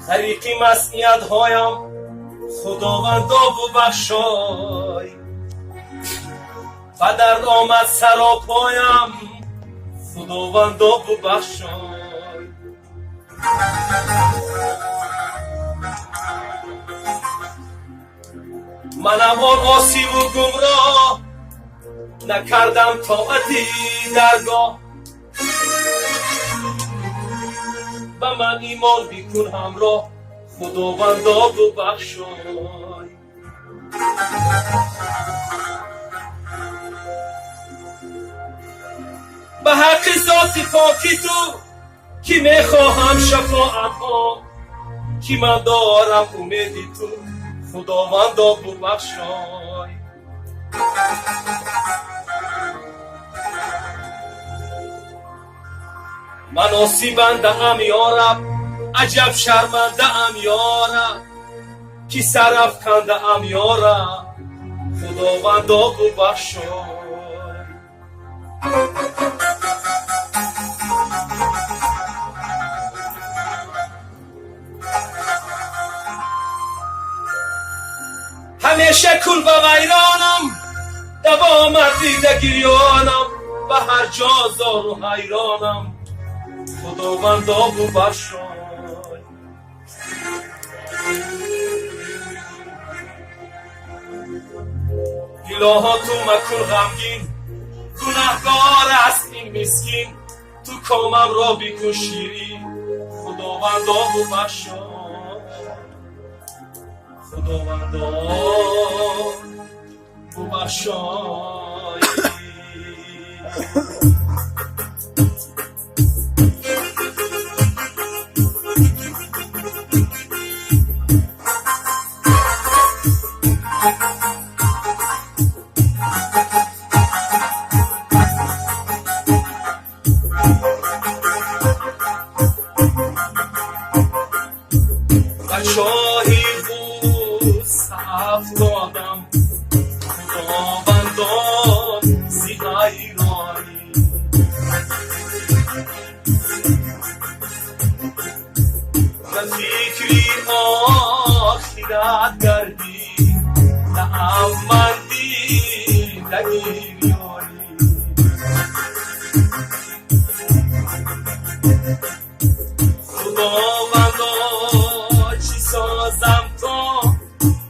طریقی مسئیت هایم خداوندا ببخشای، و درد آمد سرا پایم خداوندا ببخشای. منم آن عاصی و گمراه، نکردم طاعتی درگاه، و من ایمان بیکن همراه خداوندا ببخشای. به حق ذات پاکی تو که میخواهم شفاعت ها، که من دارم امیدی تو خداوندا ببخشای. من آسی بنده ام یارب، عجب شرمنده ام یارب، که سرف کنده ام یارب خداوندا ببخشای. همیشه کل به ویرانم، دوام دیده گریانم، و هر جا زار و حیرانم خداوندا ببخشای. الها تو مکن غمگین، گناهگار است این مسکین، تو کامم را بیکن شیرین خداوندا ببخشای. خداوندا ببخشای. شاهی بود صف دادم خداوندان زی ایرانی، و فکری آخرت گردی نعمندی نگیریانی. خداوندا چی سازم تا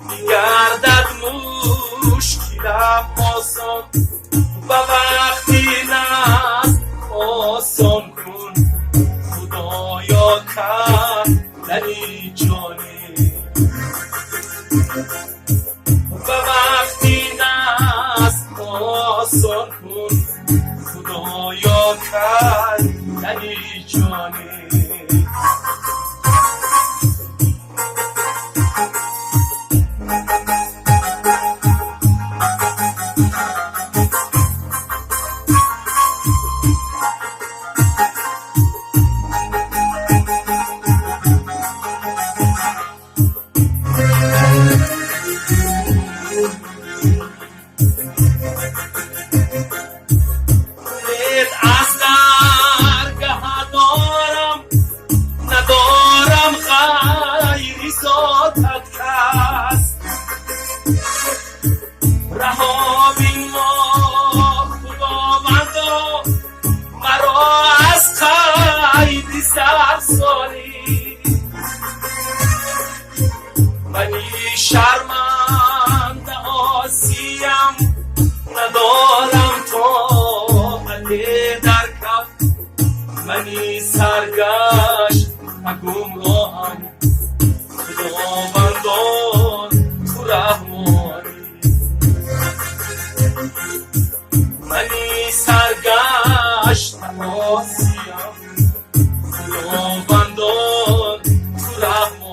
میگردد مشکلم آسان، و وقتی نست آسان کن خدایا کردنی جانی. و وقتی نست آسان کن خدایا کردنی جانی. منی شرمنده آسیم، ندارم طاقت در کف، منی سرگشت و گمراهم خداوندان تو رحمانی. منی سرگشت و آسیم خداوندان تو رحمانی.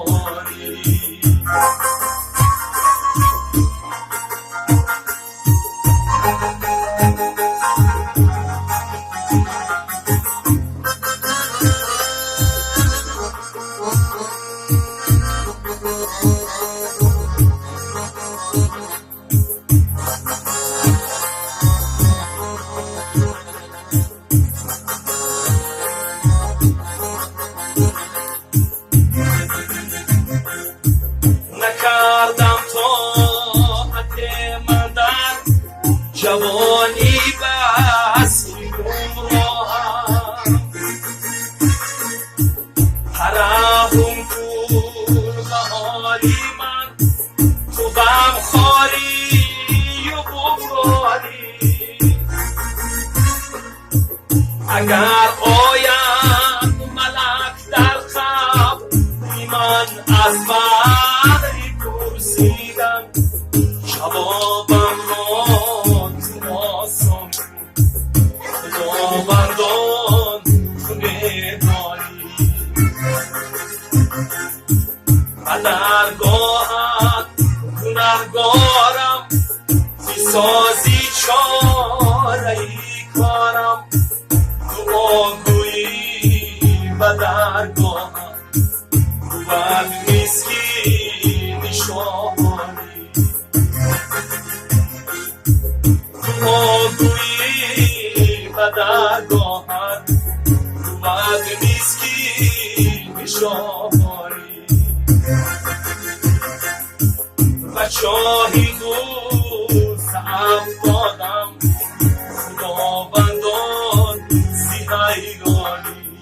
هرهم کن بهاری من تو بم خاری و بخاری اگر آید ملک در خواب من از وحی پرسیدم جوابم را تو آسان خداوندان تو نداری و درگاهت گنهگارم میسازی چاره ای کارم دعاگویی و درگاهت بود مسکین شامانی دعاگویی و درگاهت بود مسکین شامانی و چاهی دوست افتادم خداوندان زی حیرانی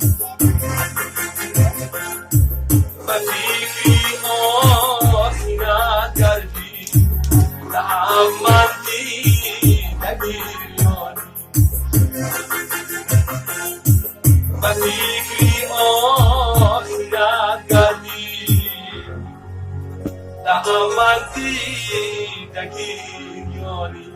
و فکری آخرت کردی لعمردی نگیرانی و فکری آخرت کردی لعمردی نگیرانی